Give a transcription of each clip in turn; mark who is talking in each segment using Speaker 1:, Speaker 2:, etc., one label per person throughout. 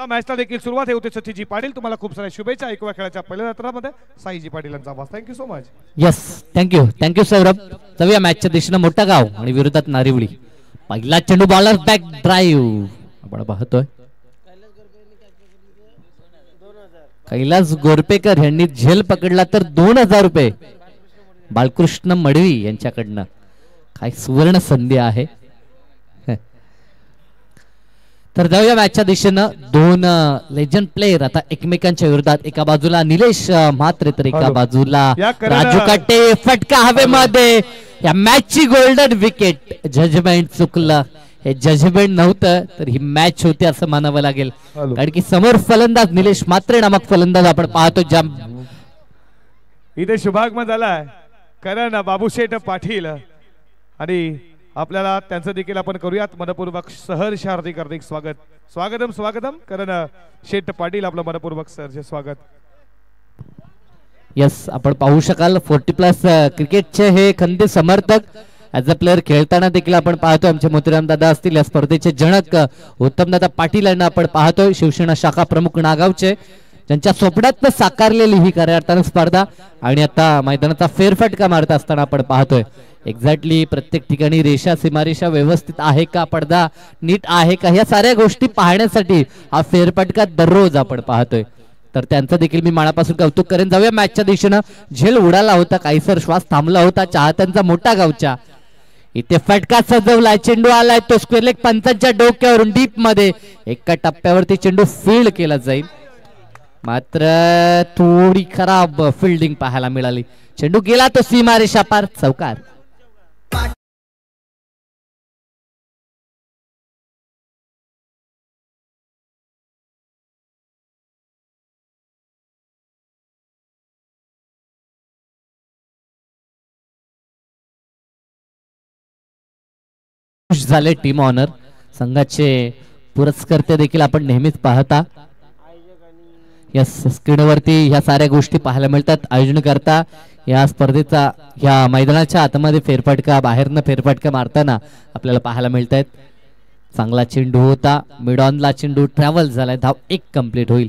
Speaker 1: चला मॅचला देखील सुरुवात होते. सतीजी पाटील तुम्हाला खूप साऱ्या शुभेच्छा. ऐकूया खेळाच्या पहिल्या सत्रामध्ये साईजी पाटील यांचा आवाज. Thank you so much.
Speaker 2: Yes thank you Saurabh. जाऊया मॅचच्या दिशेने मोठा गाव आणि विरोधात नारिवली. पहिला चेंडू बॉलर बॅक ड्राईव्ह आपण पाहतोय. कैलास गोरपेकर यांनी झेल पकडला तर 2000 रुपये बालकृष्ण मडवी यांच्याकडनं. काय सुवर्ण संधी आहे. तर जाऊया मॅचच्या दिशेनं. दोन लेजंड प्लेयर आता एकमेकांच्या विरोधात. एका बाजूला निलेश म्हात्रे तर एका बाजूला राजू काटे. फटका हवेमध्ये. या मॅचची गोल्डन विकेट. जजमेंट चुकलं. हे जजमेंट नव्हतं तर ही मॅच होती असं मानावं लागेल. कारण की समोर फलंदाज निलेश म्हात्रे नामक फलंदाज आपण पाहतो. ज्या
Speaker 1: इथे शुभागमन झालाय कारण बाबूशेठ पाटील आणि आपल्याला त्यांचं देखील आपण करूयात मनपूर्वक सहर्ष हार्दिक स्वागत. स्वागतम कारण शेठ पाटील आपलं मनपूर्वक सहर्ष स्वागत.
Speaker 2: यस आपण पाहू शकाल 40+ क्रिकेटचे हे खंदे समर्थक ऍज अ प्लेअर खेळताना देखील आपण पाहतोय. आमचे मोतीराम दादा असतील या स्पर्धेचे जनक उत्तम दादा पाटील यांना आपण पाहतोय. शिवसेना शाखा प्रमुख नागावचे ज्यांच्या स्वप्नात साकारलेली ही खऱ्या अर्थानं स्पर्धा आणि आता मैदानाचा फेरफटका मारत असताना आपण पाहतोय. एक्झॅक्टली प्रत्येक ठिकाणी रेषा सीमारेषा व्यवस्थित आहे का, पडदा नीट आहे का, ह्या साऱ्या गोष्टी पाहण्यासाठी हा फेरफटका दररोज आपण पाहतोय. तर त्यांचं देखील मी मनापासून कौतुक करेन. जाऊया मॅचच्या दिशेनं. झेल उडाला होता, काहीसर श्वास थांबला होता चाहत्यांचा मोठा गावच्या. इथे फटका सजवलाय. चेंडू आलाय तो स्क्वेअर लेग पंचांच्या डोक्यावरून डीप मध्ये. एका टप्प्यावरती चेंडू फील्ड केला जाईल मात्र थोडी खराब फिल्डिंग पाहायला मिळाली. चेंडू गेला तो सीमारेषा पार. चौकार. झाले टीम ऑनर. संघाचे पुरस्कर्ते देखील आपण नेहमीच पाहता. यस स्क्रीनवरती ह्या साऱ्या गोष्टी पाहायला मिळतात. आयोजन करता या स्पर्धेचा ह्या मैदानाच्या आतमध्ये फेरफटका बाहेरनं फेरफटका मारताना आपल्याला पाहायला मिळत आहेत. चांगला चेंडू होता. मिड ऑनला चेंडू ट्रॅव्हल झालाय. धाव 1 कंप्लीट होईल.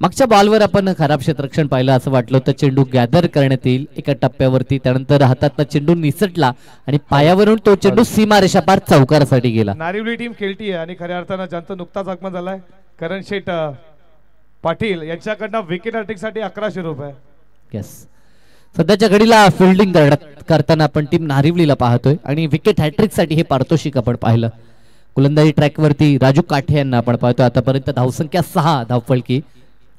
Speaker 2: मागच्या बॉलवर आपण खराब क्षेत्ररक्षण पाहिलं असं वाटलं होतं. चेंडू गॅदर करण्यात येईल एका टप्प्यावरती. त्यानंतर हातातला चेंडू निसटला आणि पायावरून तो चेंडू सीमारेषा पार चौकारासाठी गेला.
Speaker 1: नारिवली टीम खेळतीये आणि खऱ्या अर्थानं ज्यांचं नुकताच आगमन झालाय करण शेठ पाटील यांच्याकडनं विकेट हॅट्रिकसाठी 1100 रुपये.
Speaker 2: यस सध्याच्या घडीला फिल्डिंग करताना आपण टीम नारिवलीला पाहतोय आणि विकेट हॅट्रिकसाठी हे पारितोषिक आपण पाहिलं. गोलंदाजी ट्रॅकवरती राजू काठे यांना आपण पाहतोय. आतापर्यंत धावसंख्या 6 धावफलकी.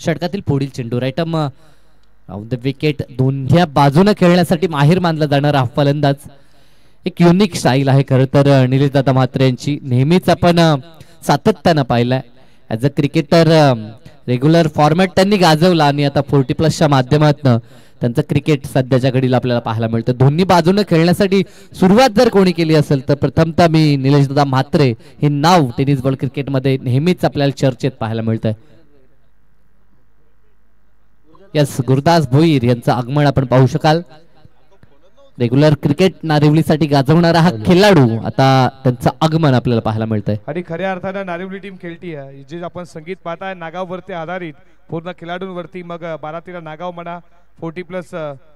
Speaker 2: षटकातील पुढील चेंडू राईटम ऑफ द विकेट. दोन्ही बाजूने खेळण्यासाठी माहिर मानला जाणारा हा फलंदाज. एक युनिक स्टाईल आहे खरं तर निलेश दादा म्हात्रे यांची. नेहमीच आपण सातत्यानं पाहिलंय. As a cricketer regular format त्यांनी गाजवला आणि आता 40+ माध्यमातून त्यांचं क्रिकेट सध्याच्या घडीला आपल्याला पाहायला मिळतं. दोन्ही बाजूने खेळण्यासाठी सुरुवात जर कोणी केली असेल तर प्रथमतः मी निलेश दादा म्हात्रे हे नाव टेनिस बॉल क्रिकेटमध्ये नेहमीच आपल्याला चर्चेत पाहायला मिळतंय. यस गुरुदास भोईर यांचं आगमन आपण पाहू शकाल. रेग्युलर क्रिकेट नारिवलीसाठी गाजवणारा हा खेळाडू आता त्यांचं आगमन आपल्याला पाहायला मिळतंय.
Speaker 1: आणि खऱ्या अर्थानं नारिवली टीम खेळती आहे. जे आपण संगीत पाहताय नागाववरती आधारित पूर्ण खेळाडूंवरती. मग 12-13 नागाव म्हणा 40+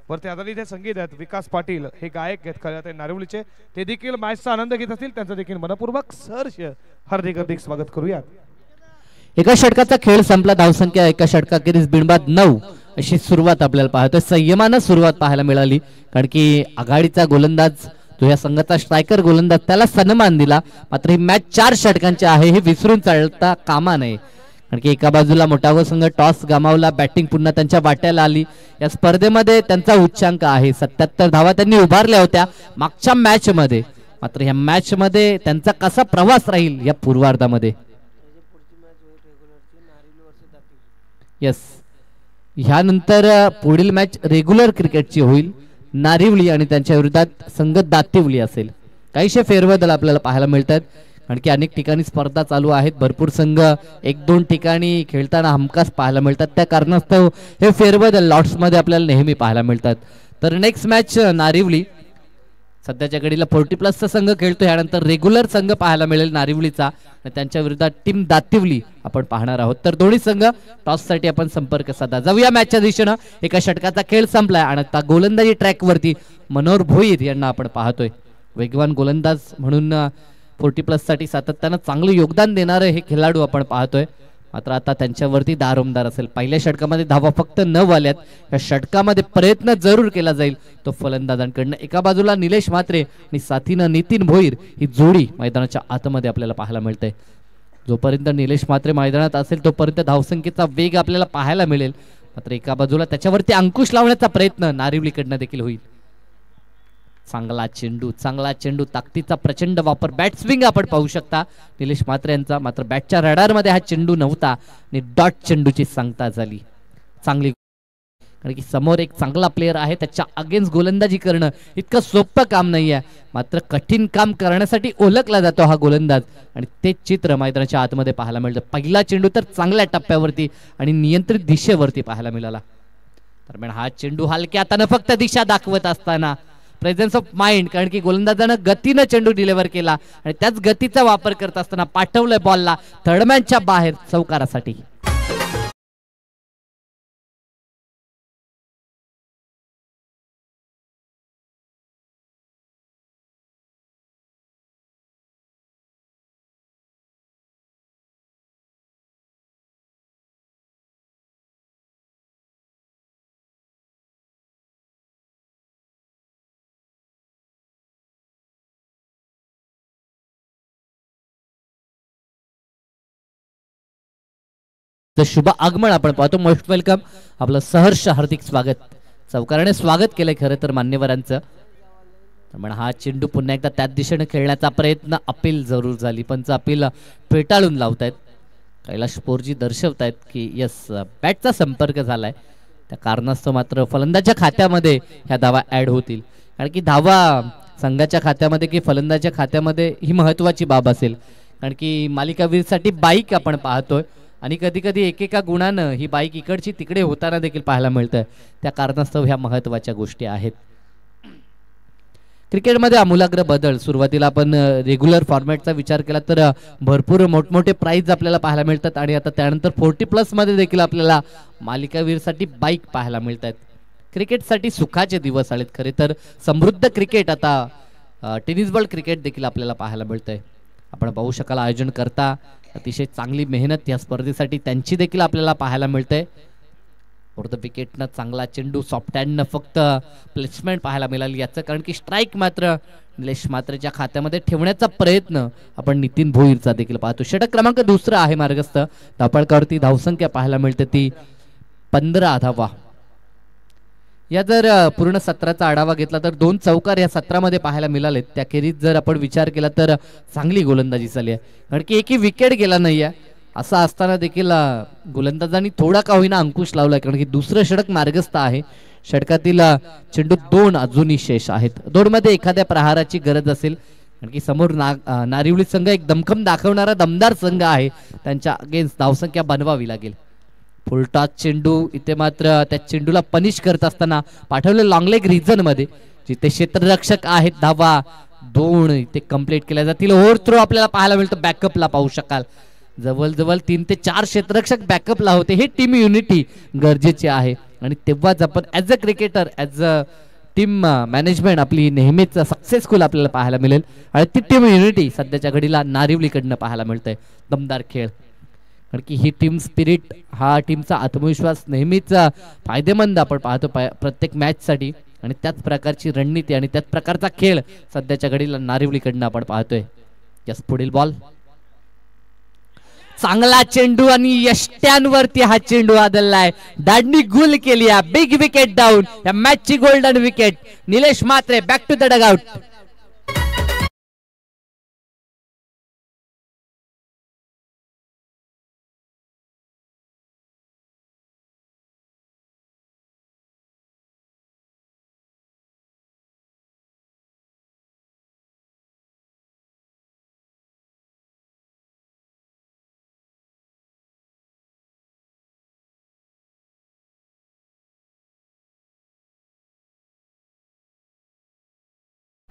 Speaker 1: वरती आधारित हे संगीत आहेत. विकास पाटील हे गायक आहेत खऱ्या नारिवलीचे. ते देखील मॅचचा आनंद घेत असतील. त्यांचं देखील मनपूर्वक सहर्ष हार्दिक स्वागत करूयात.
Speaker 2: एका षटकाचा खेळ संपला. धावसंख्या एका षटकाखेरीज बिनबाद 9 अशी सुरुवात आपल्याला पाहतोय. संयमानं सुरुवात पाहायला मिळाली कारण की आघाडीचा गोलंदाज जो या संघाचा स्ट्रायकर गोलंदाज त्याला सन्मान दिला. मात्र ही मॅच 4 षटकांची आहे हे विसरून चालता कामा नये. कारण की एका बाजूला मोठाव संघ टॉस गमावला. बॅटिंग पुन्हा त्यांच्या वाट्याला आली. या स्पर्धेमध्ये त्यांचा उच्चांक आहे 77 धावा त्यांनी उभारल्या होत्या मागच्या मॅच मध्ये. मात्र ह्या मॅच मध्ये त्यांचा कसा प्रवास राहील या पूर्वार्धामध्ये. यस ह्यानंतर पुढील मॅच रेग्युलर क्रिकेटची होईल. नारिवली आणि त्यांच्या विरोधात संघ दातिवली असेल. काहीशे फेरबदल आपल्याला पाहायला मिळतात आणखी अनेक ठिकाणी स्पर्धा चालू आहेत. भरपूर संघ 1-2 ठिकाणी खेळताना हमखास पाहायला मिळतात. त्या कारणास्तव हे फेरबदल लॉट्स मध्ये आपल्याला नेहमी पाहायला मिळतात. तर नेक्स्ट मॅच नारिवली सध्याच्या घडीला 40+ संघ खेळतो. यानंतर रेग्युलर संघ पाहायला मिळेल नारिवलीचा आणि त्यांच्या विरोधात टीम दातिवली आपण पाहणार आहोत. तर दोन्ही संघ टॉस साठी आपण संपर्क साधा. जाऊया मॅचच्या दिशेनं. एका षटकाचा खेळ संपलाय आणि आता गोलंदाजी ट्रॅक वरती मनोहर भोईर यांना आपण पाहतोय. वेगवान गोलंदाज म्हणून 40+ साठी सातत्यानं चांगलं योगदान देणारे हे खेळाडू आपण पाहतोय. मात्र आता त्यांच्यावरती दारोमदार असेल. पहिल्या षटकामध्ये धावा फक्त 9 आल्यात. या षटकामध्ये प्रयत्न जरूर केला जाईल तो फलंदाजांकडनं. एका बाजूला निलेश म्हात्रे आणि साथीनं नितीन भोईर ही जोडी मैदानाच्या आतमध्ये आपल्याला पाहायला मिळते. जोपर्यंत निलेश म्हात्रे मैदानात असेल तोपर्यंत धावसंख्येचा वेग आपल्याला पाहायला मिळेल. मात्र एका बाजूला त्याच्यावरती अंकुश लावण्याचा प्रयत्न नारिवलीकडनं देखील होईल. चांगला चेंडू ताकदीचा प्रचंड वापर. बॅट स्विंग आपण पाहू शकता निलेश म्हात्रे यांचा. मात्र बॅटच्या रडार मध्ये हा चेंडू नव्हता आणि डॉट चेंडूची सांगता झाली. चांगली, कारण की समोर एक चांगला प्लेअर आहे. त्याच्या अगेन्स्ट गोलंदाजी करणं इतकं सोपं काम नाही आहे. मात्र कठीण काम करण्यासाठी ओळखला जातो हा गोलंदाज आणि ते चित्र मैदानाच्या आतमध्ये पाहायला मिळतं. पहिला चेंडू तर चांगल्या टप्प्यावरती आणि नियंत्रित दिशेवरती पाहायला मिळाला. दरम्यान हा चेंडू हलक्या हातानं फक्त दिशा दाखवत असताना प्रेझेन्स ऑफ माइंड, कारण की गोलंदाजानं गतीनं चेंडू डिलिव्हर केला आणि त्याच गतीचा वापर करत असताना पाठवलंय बॉलला थर्डमॅनच्या बाहेर चौकारासाठी. शुभ आगमन आपण पाहतो. मोस्ट वेलकम, आपलं सहर्ष हार्दिक स्वागत. चौकाराने स्वागत केलंय खरं तर मान्यवरांचं. त्यामुळे हा चेंडू पुन्हा एकदा त्याच दिशेने खेळण्याचा प्रयत्न, अपील जरूर झाली. पंच अपील फेटाळून लावतायत. कैलाश पोरजी दर्शवतायत की यस बॅटचा संपर्क झालाय. त्या कारणास्तव मात्र फलंदाच्या खात्यामध्ये ह्या धावा ऍड होतील. कारण की धावा संघाच्या खात्यामध्ये की फलंदाच्या खात्यामध्ये ही महत्वाची बाब असेल. कारण की मालिकावीरसाठी बाईक आपण पाहतोय आणि कधी कधी एकेका गुणानं ही बाईक इकडची तिकडे होताना देखील पाहायला मिळतं. त्या कारणास्तव ह्या महत्वाच्या गोष्टी आहेत. क्रिकेटमध्ये आमूलाग्र बदल. सुरुवातीला आपण रेग्युलर फॉर्मॅटचा विचार केला तर भरपूर मोठमोठे प्राइज आपल्याला पाहायला मिळतात आणि आता त्यानंतर 40+ मध्ये देखील आपल्याला मालिकावीरसाठी बाईक पाहायला मिळत आहेत. क्रिकेटसाठी सुखाचे दिवस आलेत खरे तर. समृद्ध क्रिकेट आता टेनिस बॉल क्रिकेट देखील आपल्याला पाहायला मिळतंय. आपण पाहू शकाल आयोजन करता अतिशय चांगली मेहनत या स्पर्धेसाठी त्यांची देखील आपल्याला पाहायला मिळते. फोर्थ विकेटनं चांगला चेंडू, सॉफ्ट हँडनं फक्त प्लेसमेंट पाहायला मिळाली. याचं कारण की स्ट्राईक मात्र निलेश म्हात्रेच्या खात्यामध्ये ठेवण्याचा प्रयत्न आपण नितीन भोईरचा देखील पाहतो. षटक क्रमांक 2 आहे मार्गस्थ. धापळकावरती धावसंख्या पाहायला मिळते ती 15 धावा. या जर पूर्ण सत्राचा आढावा घेतला तर 2 चौकार या सत्रामध्ये पाहायला मिळालेत. त्याखेरीज जर आपण विचार केला तर चांगली गोलंदाजी झाली आहे. कारण की एकही विकेट गेला नाहीये. असं असताना देखील गोलंदाजांनी थोडा का होईना अंकुश लावलाय. कारण की दुसरं षटक मार्गस्थ आहे. षटकातील चेंडू 2 अजूनही शेष आहेत. 2 मध्ये एखाद्या प्रहाराची गरज असेल. कारण की समोर नारिवली संघ एक दमखम दाखवणारा दमदार संघ आहे. त्यांच्या अगेन्स्ट धावसंख्या बनवावी लागेल. फुलटॉस चेंडू इथे मात्र त्या चेंडूला पनिश करत असताना पाठवले लॉंगलेग रिजन मध्ये जिथे क्षेत्ररक्षक आहेत. धावा 2 इथे कंप्लीट केल्या जातील. ओव्हर थ्रो आपल्याला पाहायला मिळतं. बॅकअपला पाहू शकाल जवळजवळ 3 ते 4 क्षेत्ररक्षक बॅकअपला होते. हे टीम युनिटी गरजेचे आहे आणि तेव्हाच आपण as a cricketer, as a team management आपली नेहमीच सक्सेसफुल आपल्याला पाहायला मिळेल. आणि ती टीम युनिटी सध्याच्या घडीला नारिवलीकडनं पाहायला मिळतंय. दमदार खेळ, कारण की ही टीम स्पिरिट, हा टीमचा आत्मविश्वास नेहमीच फायदेमंद आपण पाहतो प्रत्येक मॅचसाठी. आणि त्याच प्रकारची रणनीती आणि त्याच प्रकारचा खेळ सध्याच्या घडीला नारिवलीकडनं आपण पाहतोय. यस, पुढील बॉल चांगला चेंडू आणि यष्ट्यांवरती हा चेंडू आदललाय. दाडनी गुल केली. Big wicket down. या मॅचची golden wicket. Nilesh Mhatre back to the dugout.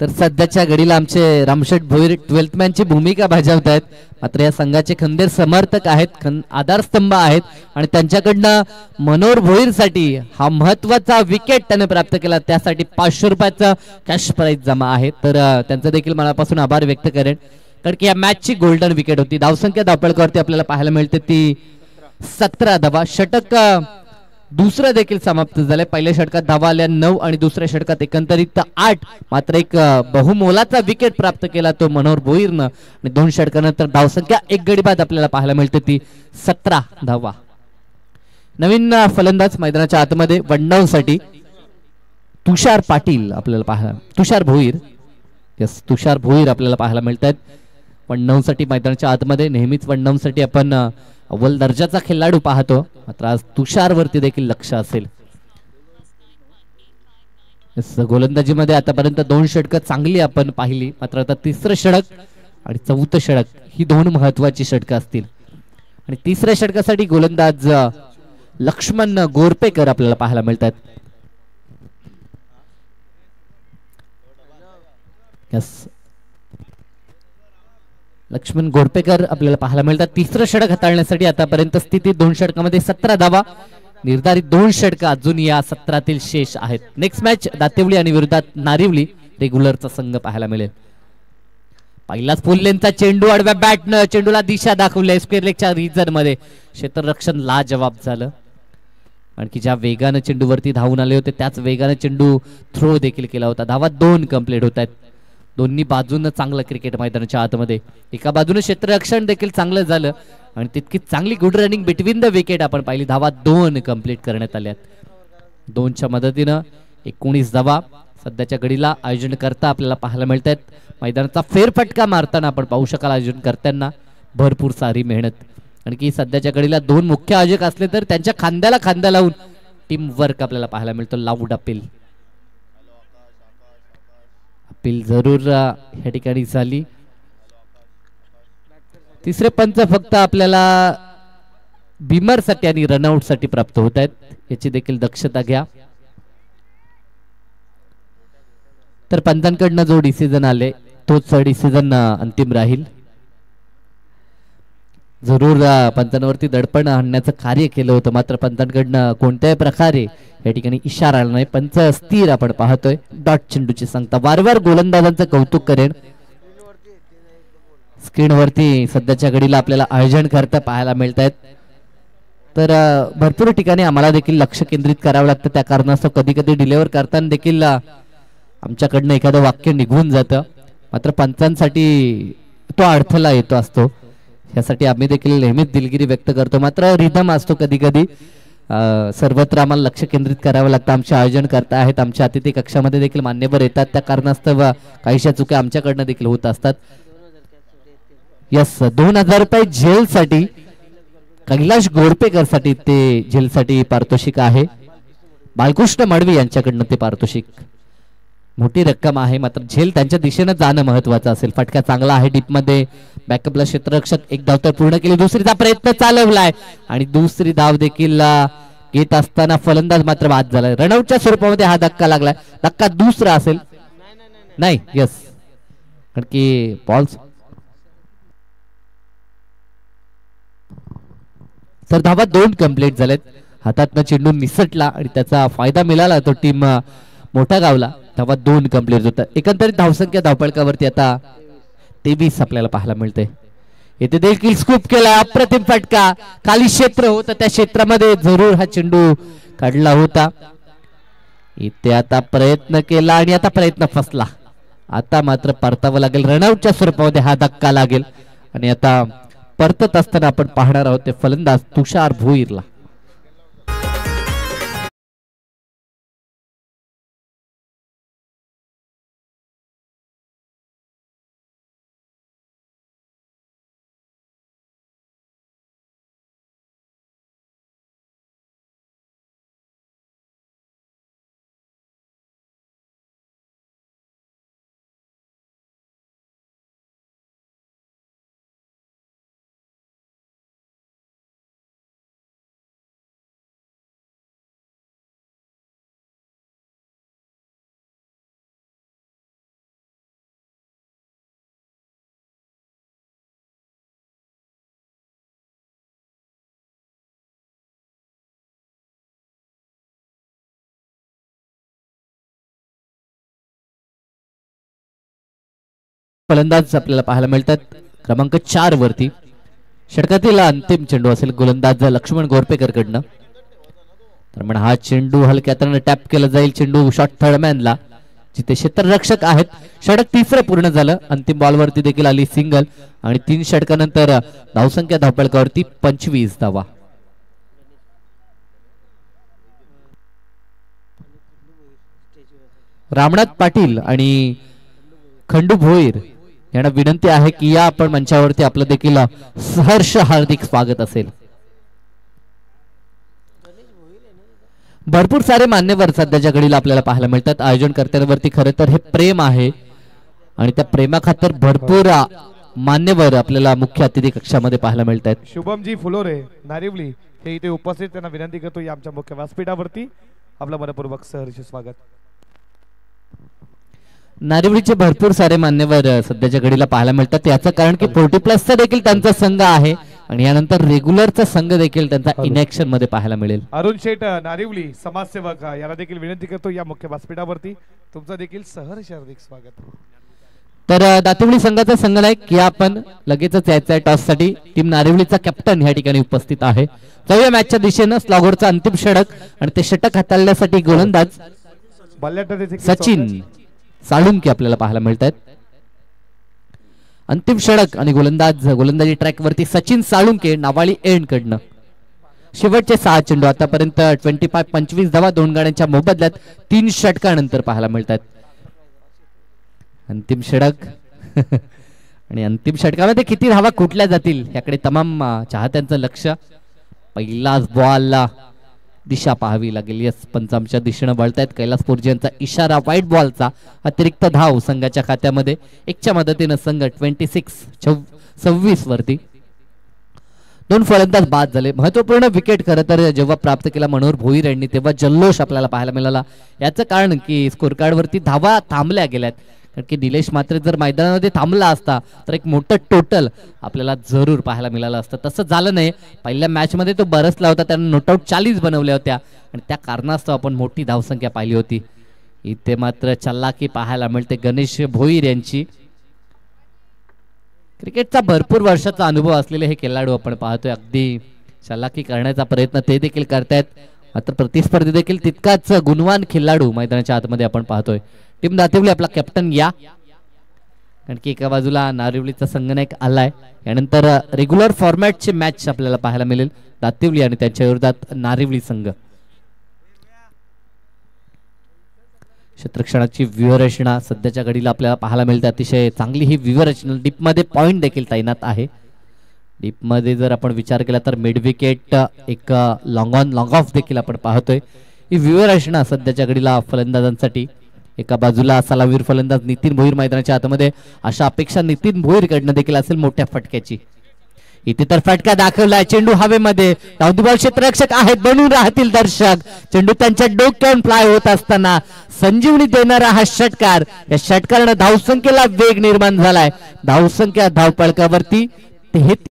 Speaker 2: तर सध्याच्या घडीला आमचे रामशेठ भोईर 12th मॅनची भूमिका बजावत आहेत. मात्र या संघाचे खंदीर समर्थक आहेत, आधारस्तंभ आहेत आणि त्यांच्याकडनं मनोहर भोईरसाठी हा महत्वाचा विकेट त्याने प्राप्त केला. त्यासाठी 500 रुपयाचा कॅश प्राइज जमा आहे. तर त्यांचं देखील मनापासून आभार व्यक्त करेन, कारण की या मॅचची गोल्डन विकेट होती. धावसंख्या धावपळकावरती आपल्याला पाहायला मिळते ती 17 धावा. षटक दुसरं देखील समाप्त झालंय. पहिल्या षटकात धावा आल्या 9 आणि दुसऱ्या षटकात एकंदरीत 8. मात्र एक बहुमोलाचा विकेट प्राप्त केला तो मनोहर भोईरनं आणि 2 षटकानंतर धावसंख्या एक गडी बाद आपल्याला पाहायला मिळते ती 17 धावा. नवीन फलंदाज मैदानाच्या आतमध्ये वडगावसाठी तुषार पाटील आपल्याला पाहायला, तुषार भोईर, यस तुषार भोईर आपल्याला पाहायला मिळत आहेत वडगावसाठी मैदानाच्या आतमध्ये. नेहमीच वडगावसाठी आपण अव्वल दर्जाचा खेळाडू पाहतो, मात्र आज तुषारवरती देखील लक्ष असेल. गोलंदाजीमध्ये आतापर्यंत 2 षटकं चांगली आपण पाहिली, मात्र आता तिसरं षटक आणि 4थं षटक ही 2 महत्वाची षटकं असतील. आणि तिसऱ्या षटकासाठी गोलंदाज लक्ष्मण गोरपेकर आपल्याला पाहायला मिळतात. यस लक्ष्मण गोरपेकर आपल्याला पाहायला मिळतात. तिसरं षटक हाताळण्यासाठी आतापर्यंत स्थिती 2 षटकामध्ये 17 धावा. निर्धारित 2 षटक अजून या 17तील शेष आहेत. नेक्स्ट मॅच दातेवली आणि विरोधात नारिवली रेग्युलरचा संघ पाहायला मिळेल. पहिलाच फुल लेनचा चेंडू आडव्या बॅटनं चेंडूला दिशा दाखवली. स्क्वेअर लेगच्या रिजन मध्ये क्षेत्ररक्षण लाजवाब झालं. आणखी ज्या वेगानं चेंडूवरती धावून आले होते त्याच वेगानं चेंडू थ्रो देखील केला होता. धावा 2 कंप्लीट होत आहेत. दोन्ही बाजूनं चांगलं क्रिकेट मैदानाच्या आतमध्ये. एका बाजूने क्षेत्ररक्षण देखील चांगलं झालं आणि तितकी चांगली good running between the wicket आपण पाहिली. धावा 2 कंप्लीट करण्यात आल्यात. 2च्या मदतीनं 19 धावा सध्याच्या घडीला आयोजन करता आपल्याला पाहायला मिळत आहेत. मैदानाचा फेरफटका मारताना आपण पाहू शकाल आयोजन करताना भरपूर सारी मेहनत. आणखी सध्याच्या घडीला 2 मुख्य आयोजक असले तर त्यांच्या खांद्याला खांदा लावून टीम वर्क आपल्याला पाहायला मिळतो. लाऊड अपील जरूर या ठिकाणी झाली. तिसरे पंच फक्त आपल्याला बिमर साठी आणि रनआउट साठी प्राप्त होत आहेत, याची देखील दक्षता घ्या. तर पंचांकडनं जो डिसिजन आले तोच डिसिजन अंतिम राहील. जरूर पंचांवरती दडपण आणण्याचं कार्य केलं होतं, मात्र पंचांकडनं कोणत्याही प्रकारे या ठिकाणी इशारा आला नाही. पंच स्थिर आपण पाहतोय. डॉट चेंडूची सांगता वारंवार गोलंदाजांचं कौतुक करेन. स्क्रीनवरती सध्याच्या घडीला आपल्याला आयोजन करता पाहायला मिळत आहेत. तर भरपूर ठिकाणी आम्हाला देखील लक्ष केंद्रित करावं लागतं. त्या कारणास्तव कधी कधी डिलेवर करताना देखील आमच्याकडनं एखादं वाक्य निघून जातं, मात्र पंचांसाठी तो अडथळा येतो असतो. यासाठी आम्ही देखील नेहमीच दिलगिरी व्यक्त करतो. मात्र रिदम असतो कधी कधी. सर्वत्र आम्हाला लक्ष केंद्रित करावं लागतं. आमचे आयोजन करता आहेत, आमच्या अतिथी कक्षामध्ये देखील मान्यवर येतात, त्या कारणास्तव काहीशा चुक्या आमच्याकडनं देखील होत असतात. यस 2000 रुपये जेलसाठी कैलाश गोडपेकर साठी ते जेलसाठी पारितोषिक आहे. बाळकृष्ण मडवी यांच्याकडनं ते पारितोषिक. मोठी रक्कम आहे, मात्र झेल त्यांच्या दिशेनं जाणं महत्वाचं असेल. फटका चांगला आहे डीप मध्ये. बॅकअपला क्षेत्ररक्षक एक धाव तर पूर्ण केली. दुसरीचा प्रयत्न चालवलाय आणि दुसरी धाव देखील घेत असताना फलंदाज मात्र बाद झालाय. रनआउटच्या स्वरूपामध्ये हा धक्का लागलाय. धक्का दुसरा असेल नाही. यस कारण की बॉल्स तर धावा 2 कंप्लीट झालेत. हातातनं चेंडू निसटला आणि त्याचा फायदा मिळाला तो टीम मोठा गावला. धावा 2 कंप्लीट होतात. एकंदरीत धावसंख्या धावपळकावरती आता 23 आपल्याला पाहायला मिळते. येथे देखील स्कूप केला. अप्रतिम फटका. खाली क्षेत्र होतं, त्या क्षेत्रामध्ये जरूर हा चेंडू काढला होता. इथे आता प्रयत्न केला आणि आता प्रयत्न फसला. आता मात्र परतावं लागेल. रनआउटच्या स्वरूपामध्ये हा धक्का लागेल आणि आता परतत असताना आपण पाहणार आहोत ते फलंदाज तुषार भोईरला. फलंदाज आपल्याला पाहायला मिळतात क्रमांक 4 वरती. षटकातील अंतिम चेंडू असेल गोलंदाज लक्ष्मण गोरपेकर कडनं. तर हा चेंडू हलक्या हाताने टॅप केला जाईल. चेंडू शॉट थर्डमॅनला जिथे क्षेत्ररक्षक आहेत. षटक तिसरं पूर्ण झालं. अंतिम बॉलवरती देखील आली सिंगल आणि 3 षटकानंतर धावसंख्या धावपळकावरती 25 धावा. रामनाथ पाटील आणि खंडू भोईर यांना विनंती आहे की या आपण मंचावरती आपलं देखील सहर्ष हार्दिक स्वागत असेल. भरपूर सारे मान्यवर सध्याच्या घडीला आपल्याला पाहायला मिळतात. आयोजनकर्त्यांवरती खरं तर हे प्रेम आहे आणि त्या प्रेमाखातर भरपूर मान्यवर आपल्याला मुख्य अतिथी कक्षामध्ये पाहायला मिळतात.
Speaker 1: शुभमजी फुलोरे नारिवली हे इथे उपस्थित, त्यांना विनंती करतो या आमच्या मुख्य व्यासपीठावरती आपलं मनपूर्वक सहर्ष स्वागत.
Speaker 2: नारिवलीचे भरपूर सारे मान्यवर सध्याच्या घडीला पाहायला मिळतात. याचं कारण की 40+ देखील त्यांचा संघ आहे आणि यानंतर रेग्युलरचा संघ देखील त्यांचा इनॅक्शन मध्ये पाहायला मिळेल.
Speaker 1: अरुण शेठ नारिवली समाजसेवक याला देखील विनंती करतो या मुख्य व्यासपीठावरती तुमचं देखील सहर्ष हार्दिक स्वागत.
Speaker 2: तर दातिवली संघाचा संघनायक या आपण लगेचच यायचा टॉस साठी. टीम नारिवलीचा कॅप्टन या ठिकाणी उपस्थित आहे. 4व्या मॅचच्या दिशेनं स्लॉगरचा अंतिम षटक आणि ते षटक हाताळण्यासाठी गोलंदाज सचिन साळुंके आपल्याला पाहायला मिळतात. अंतिम षटक आणि गोलंदाजी ट्रॅक वरती सचिन साळुंके नावाळी एंड कडनं. शेवटचे 6 चेंडू आतापर्यंत 25 धावा 2 गाड्यांच्या मोबदल्यात 3 षटकानंतर पाहायला मिळतात. अंतिम षटक आणि अंतिम षटकामध्ये किती धावा कुठल्या जातील याकडे तमाम चाहत्यांचं लक्ष. पहिलाच बॉलला दिशा पाहावी लागेल. यस, पंच आमच्या दिशेनं वळतायत. कैलास पोरजी यांचा इशारा व्हाईट बॉलचा. अतिरिक्त धाव संघाच्या खात्यामध्ये 1च्या मदतीनं संघ 26 वरती. 2 फलंदाज बाद झाले. महत्वपूर्ण विकेट खरं तर जेव्हा प्राप्त केला मनोहर भोईर यांनी तेव्हा जल्लोष आपल्याला पाहायला मिळाला. याचं कारण की स्कोर कार्ड वरती धावा थांबल्या गेल्यात. कारण की निलेश मात्र जर मैदानामध्ये थांबला असता तर एक मोठं टोटल आपल्याला जरूर पाहायला मिळालं असतं. तसं झालं नाही. पहिल्या मॅच मध्ये तो बरसला होता, त्यानं नॉटआउट 40 बनवल्या होत्या आणि त्या कारणास्तव आपण मोठी धावसंख्या पाहिली होती. इथे मात्र चल्लाकी पाहायला मिळते गणेश भोईर यांची. क्रिकेटचा भरपूर वर्षाचा अनुभव असलेले हे खेळाडू आपण पाहतोय. अगदी चल्लाकी करण्याचा प्रयत्न ते देखील करतायत. मात्र प्रतिस्पर्धी देखील तितकाच गुणवान खेळाडू मैदानाच्या आतमध्ये आपण पाहतोय. टीम दातिवली आपला कॅप्टन या. कारण की एका बाजूला नारिवलीचा संघनायक आलाय. यानंतर रेग्युलर फॉर्मॅटची मॅच आपल्याला पाहायला मिळेल दातिवली आणि त्यांच्या विरोधात नारिवली संघ. क्षेत्ररक्षणाची व्यूहरचना सध्याच्या घडीला आपल्याला पाहायला मिळते. अतिशय चांगली ही व्यूहरचना. डीपमध्ये पॉइंट देखील तैनात आहे. डीपमध्ये जर आपण विचार केला तर मिड विकेट एक लॉंग ऑन लॉंग ऑफ देखील आपण पाहतोय. ही व्यूहरचना सध्याच्या घडीला फलंदाजांसाठी. एका बाजूला सलावीर फलंदाज नितीन भोईर मैदानाच्या आतमध्ये. अशा अपेक्षा नितीन भोईर कडनं देखील असेल मोठ्या फटक्याची. इथे तर फटका दाखवलाय. चेंडू हवेमध्ये. धावबॉल क्षेत्ररक्षक आहेत, बनून राहतील दर्शक. चेंडू त्यांच्या डोक्यावर फ्लाय होत असताना संजीवनी देणारा हा षटकार. या षटकारानं धावसंख्येला वेग निर्माण झालाय. धावसंख्या धावपळकावरती 33.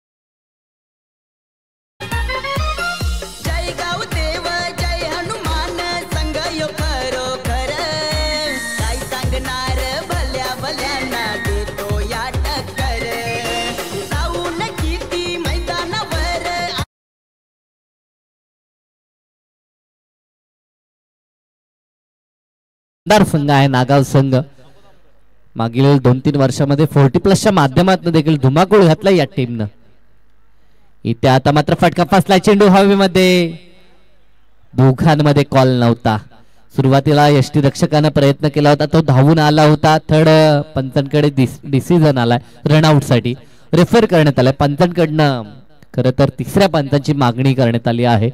Speaker 2: संघ आहे नागाव संघ. मागील 2-3 वर्षामध्ये 40+ माध्यमातून देखील धुमाकूळ घातला या टीमनं. इथे आता मात्र फटका फसला. चेंडू हवेमध्ये. दोघांमध्ये कॉल नव्हता. सुरुवातीला यष्टीरक्षकानं प्रयत्न केला होता, तो धावून आला होता. थर्ड पंचांकडे डिसिजन आलाय रनआउट साठी. रेफर करण्यात आलाय पंचांकडनं. खरं तर 3ऱ्या पंचांची मागणी करण्यात आली आहे.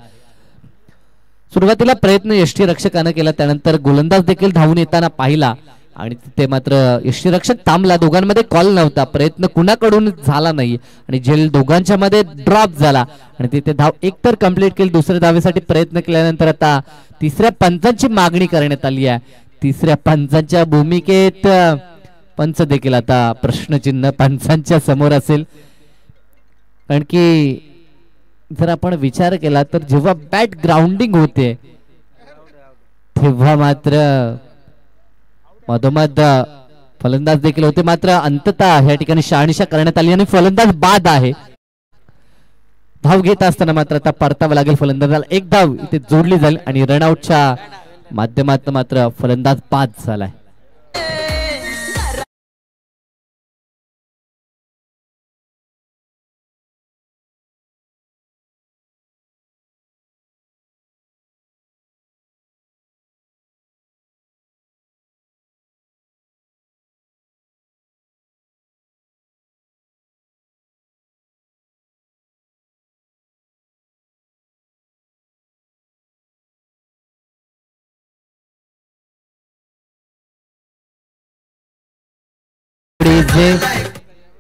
Speaker 2: सुरुवातीला प्रयत्न यष्टीरक्षकानं केला, त्यानंतर गोलंदाज देखील धावून येताना पाहिला आणि तिथे मात्र यष्टीरक्षक थांबला. दोघांमध्ये कॉल नव्हता. प्रयत्न कुणाकडून झाला नाही आणि झेल दोघांच्या मध्ये ड्रॉप झाला आणि तिथे धाव एकतर कंप्लीट केली. दुसऱ्या धावेसाठी प्रयत्न केल्यानंतर आता 3ऱ्या पंचांची मागणी करण्यात आली आहे. 3ऱ्या पंचांच्या भूमिकेत पंच देखील आता प्रश्नचिन्ह पंचांच्या समोर असेल. कारण की जर आपण विचार केला तर जेव्हा बॅट ग्राउंडिंग होते तेव्हा मात्र मधोमध फलंदाज देखील होते, मात्र अंततः या ठिकाणी शहानिशा करण्यात आली आणि फलंदाज बाद आहे. धाव घेत असताना मात्र आता परतावं लागेल फलंदाजाला. एक धाव इथे जोडली जाईल आणि रनआउटच्या माध्यमातून मात्र फलंदाज बाद झालाय.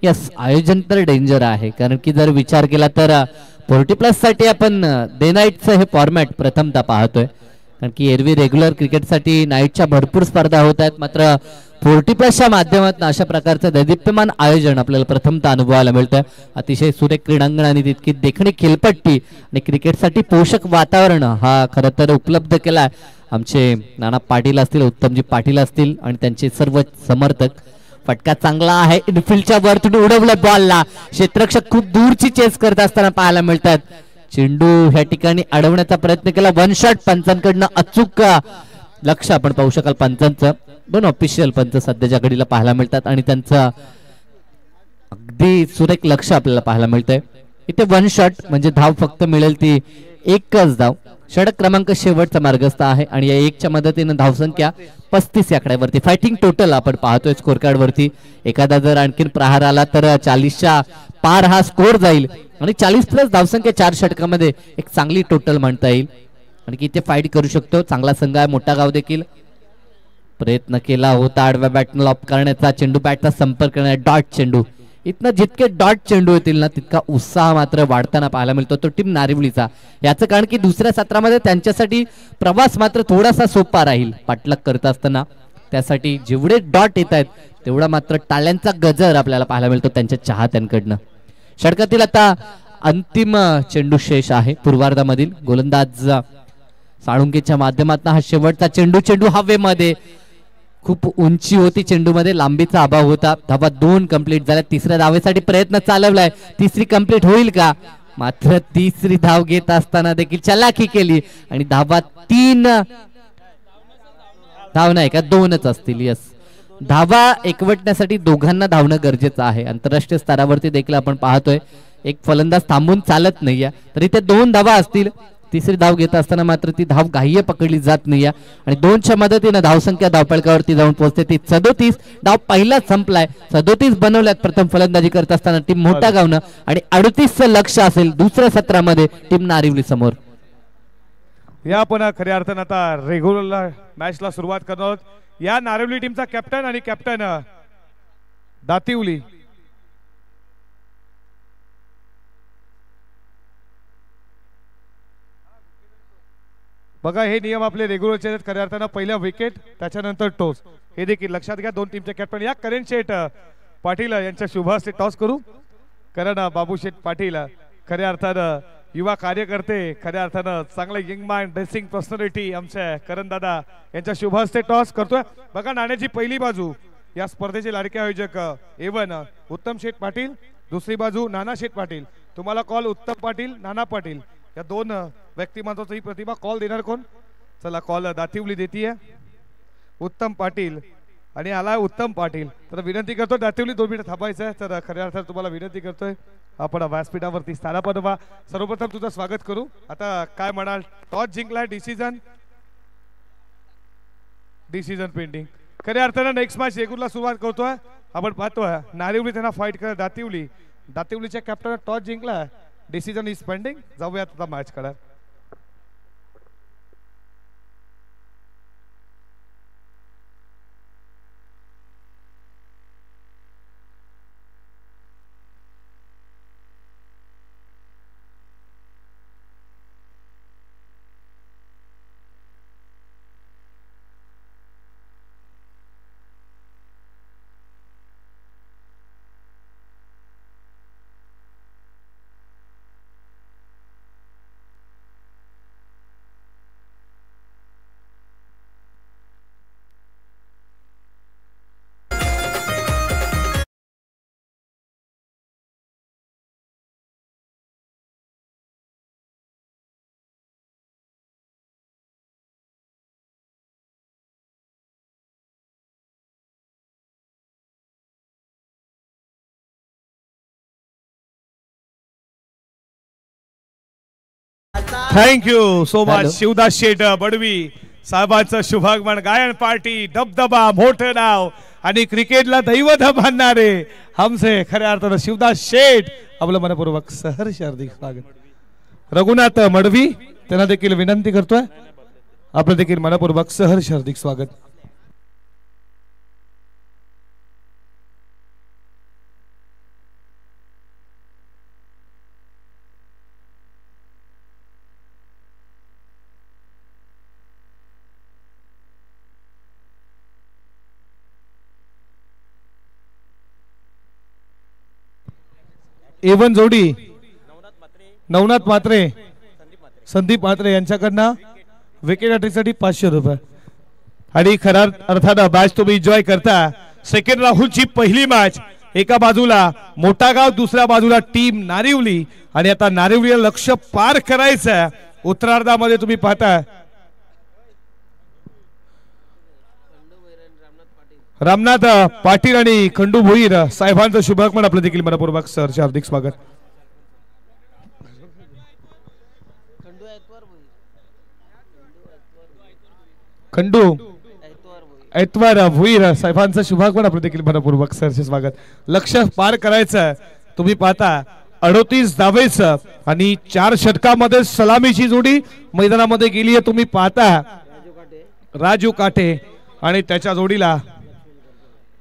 Speaker 2: यस, आयोजन तर डेंजर आहे, कारण की जर विचार केला तर 40+ साठी आपण डे नाईटचं हे फॉर्मॅट प्रथमतः पाहतोय, कारण की एरवी रेग्युलर क्रिकेटसाठी नाईटच्या भरपूर स्पर्धा होत आहेत, मात्र 40+च्या माध्यमातून अशा प्रकारचं दैदिप्यमान आयोजन आपल्याला प्रथमतः अनुभवायला मिळतंय. अतिशय सुरेख क्रीडांगण आणि तितकी देखणी खेळपट्टी आणि क्रिकेटसाठी पोषक वातावरण हा खरं तर उपलब्ध केलाय आमचे नाना पाटील असतील, उत्तमजी पाटील असतील आणि त्यांचे सर्व समर्थक. फटका चांगला आहे, इनफिल्डच्या वरतून उडवलं बॉलला, क्षेत्ररक्षक खूप दूरची चेस करत असताना पाहायला मिळतात. चेंडू ह्या ठिकाणी अडवण्याचा प्रयत्न केला, वन शॉट पंचांकडनं अचूक लक्ष आपण पाहू शकाल. पंचांचं दोन ऑफिशियल पंच सध्याच्या घडीला पाहायला मिळतात आणि त्यांचं अगदी सुरेख लक्ष आपल्याला पाहायला मिळतंय. इथे वन शॉट म्हणजे धाव फक्त मिळेल ती एकच धाव. षटक क्रमांक शेवटचा मार्गस्थ आहे आणि या एकच्या मदतीने धावसंख्या 35 आकड्यावरती. फायटिंग टोटल आपण पाहतोय स्कोर कार्ड वरती. एखादा जर आणखीन प्रहार आला तर 40च्या पार हा स्कोर जाईल आणि 40+ धावसंख्या 4 षटकामध्ये एक चांगली टोटल म्हणता येईल. आणि की इथे फाईट करू शकतो. चांगला संघ आहे, मोठा गाव देखील. प्रयत्न केला होता आडव्या बॅटनं लॉप करण्याचा, चेंडू बॅटचा संपर्क करण्याचा, डॉट चेंडू. इथनं जितके डॉट चेंडू येतील ना तितका उत्साह मात्र वाढताना पाहायला मिळतो तो टीम नारिवलीचा. याचं कारण की दुसऱ्या सत्रामध्ये त्यांच्यासाठी प्रवास मात्र थोडासा सोपा राहील पाठलाग करत असताना. त्यासाठी जेवढे डॉट येत आहेत तेवढा मात्र टाळ्यांचा गजर आपल्याला पाहायला मिळतो त्यांच्या चाहत्यांकडनं. षटकातील आता अंतिम चेंडू शेष आहे पूर्वार्धामधील. गोलंदाज साळुंकेच्या माध्यमातून हा शेवटचा चेंडू हवेमध्ये. खूप उंची होती चेंडूमध्ये, लांबीचा अभाव होता. धावा 2 कंप्लीट झाल्या. तिसऱ्या धावेसाठी प्रयत्न चालवलाय, तिसरी कंप्लीट होईल का? मात्र तिसरी धाव घेत असताना देखील चलाखी केली आणि धावा 3 धाव नाही का 2च असतील. यस, धावा एकवटण्यासाठी दोघांना धावणं गरजेचं आहे. आंतरराष्ट्रीय स्तरावरती देखील आपण पाहतोय एक फलंदाज थांबून चालत नाहीये, तरी ते 2 धावा असतील. तिसरी धाव घेत असताना मात्र ती धाव ग्राह्य पकडली जात नाही आणि 2च्या मदतीने धावसंख्या धावफलकावरती जाऊन पोहोचते ती 37. डाव पहिलाच संपलाय. 37 बनवल्यात प्रथम फलंदाजी करत असताना टीम मोठा गावनं आणि 38चं लक्ष असेल दुसऱ्या सत्रामध्ये टीम नारिवली समोर.
Speaker 1: या आपण खऱ्या अर्थानं आता रेग्युलर मॅचला सुरुवात करणार आहोत. या नारिवली टीमचा कॅप्टन आणि कॅप्टन दातिवली. बघा हे नियम आपले रेग्युलरचे आहेत. खऱ्या अर्थानं पहिला विकेट त्याच्यानंतर टॉस हे देखील लक्षात घ्या. 2 टीमचे कॅप्टन या करण शेठ पाटील यांच्या शुभ हस्ते टॉस करू. कारण बाबूशेठ पाटील खऱ्या अर्थानं युवा कार्यकर्ते, खऱ्या अर्थानं चांगलं यंग माइंड ड्रेसिंग पर्सनॅलिटी आमच्या करण दादा यांच्या शुभ हस्ते टॉस करतोय. बघा नाण्याची पहिली बाजू या स्पर्धेचे लाडके आयोजक एवन उत्तम शेठ पाटील, दुसरी बाजू नाना शेठ पाटील. तुम्हाला कॉल उत्तम पाटील नाना पाटील या 2 व्यक्तिमत्वाची प्रतिभा. कॉल देणार कोण? चला कॉल दातिवली देतीये उत्तम पाटील आणि आलाय उत्तम पाटील. तर विनंती करतो दातिवली 2 मिनिट थांबायचं आहे. तर खऱ्या अर्थात तुम्हाला विनंती करतोय आपण व्यासपीठावरती स्थानापन्न व्हा. सर्वप्रथम तुझं स्वागत करू. आता काय म्हणाल? टॉस जिंकलाय, डिसिजन पेंडिंग. खऱ्या अर्थानं नेक्स्ट मॅच रेग्युलरला सुरुवात करतोय. आपण पाहतोय नारिवली त्यांना फाईट करत दातिवलीच्या कॅप्टन टॉस जिंकलाय, डिसिजन इज पेंडिंग. जाऊयात आता मॅच कडे. Thank you so
Speaker 2: Hello.
Speaker 1: Much Shivdas Sheth बडवी साहेबांचं शुभागमन गायन पार्टी दबदबा मोठं नाव आणि क्रिकेटला दैवत मानणारे हमसे खऱ्या अर्थानं शिवदास शेठ आपलं मनपूर्वक सहर्ष हार्दिक स्वागत. रघुनाथ मडवी त्यांना देखील विनंती करतोय आपलं देखील मनपूर्वक सहर्ष हार्दिक स्वागत. एवन जोडी नवनाथ मात्रे संदीप मात्रे यांच्याकडनं विकेट अटॅकसाठी 500 रुपये. आणि खऱ्या अर्थानं मॅच तुम्ही एन्जॉय करता. सेकंड राहुलची पहिली मॅच एका बाजूला मोठा गाव दुसऱ्या बाजूला टीम नारिवली आणि आता नारिवलीला लक्ष पार करायचं उत्तरार्धामध्ये तुम्ही पाहता रामनाथ पाटील आणि खंडू भोईर साहेबांचं शुभागमन आपलं देखील मनपूर्वक सहर्ष हार्दिक स्वागत. खंडू ऐतवार भोईर साहेबांचं शुभागमन आपलं देखील मनपूर्वक सहर्ष स्वागत. लक्ष पार करायचं तुम्ही पाहता 38 धावेचं आणि 4 षटकामध्ये सलामीची जोडी मैदानामध्ये गेली आहे तुम्ही पाहता राजू काटे आणि त्याच्या जोडीला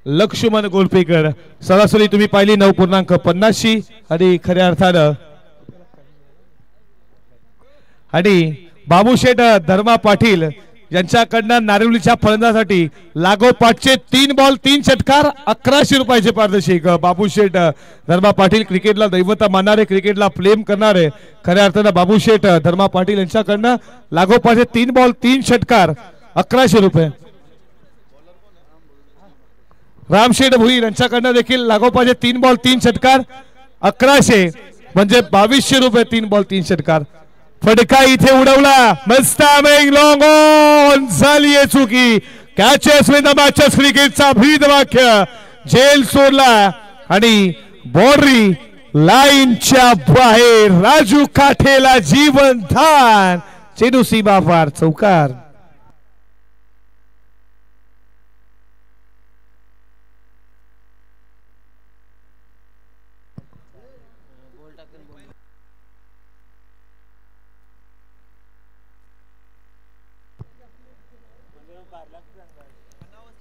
Speaker 1: लक्ष्मण गोलपेकर. सरासरी तुम्ही पाहिली 9.50 आणि खऱ्या अर्थानं आणि बाबूशेठ धर्मा पाटील यांच्याकडनं नारिवलीच्या फलंदासाठी लागोपाठचे 3 बॉल 3 षटकार 1100 रुपयाचे पारितोषिक. बाबूशेठ धर्मा पाटील क्रिकेटला दैवत मानणारे क्रिकेटला प्रेम करणारे खऱ्या अर्थानं बाबूशेठ धर्मा पाटील यांच्याकडनं लागोपाठचे 3 बॉल 3 षटकार 1100 रुपये. रामशेठ भोईर यांच्याकडनं देखील लागोपाठचे 3 बॉल 3 षटकार 1100 म्हणजे 2200 रुपये 3 बॉल 3 षटकार. फटका इथे उडवला मस्त लॉंग ऑन झाली चुकी. कॅचेस विन द मॅचेस क्रिकेटचा भीद वाक्य झेल सोडला आणि बाउंड्री लाईनच्या बाहेर राजू काठेला जीवनदान. चेंडू सीमा पार चौकार.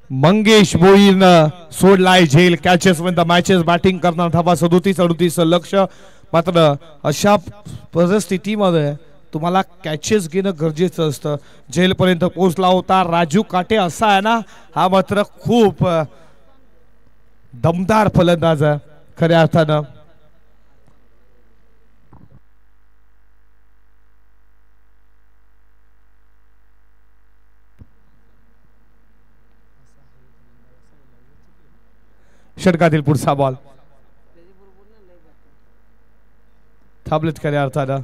Speaker 1: मंगेश भोईरनं सोडलाय झेल. Catches win the matches batting करणार धावा 37-38 लक्ष. मात्र अशा परिस्थितीमध्ये तुम्हाला कॅचेस घेणं गरजेचं असतं. झेल पर्यंत पोहोचला होता राजू काटे असा आहे ना हा मात्र खूप दमदार फलंदाज आहे खऱ्या अर्थानं. षटकातील पुढचा बॉल थांबलेत खऱ्या अर्थानं.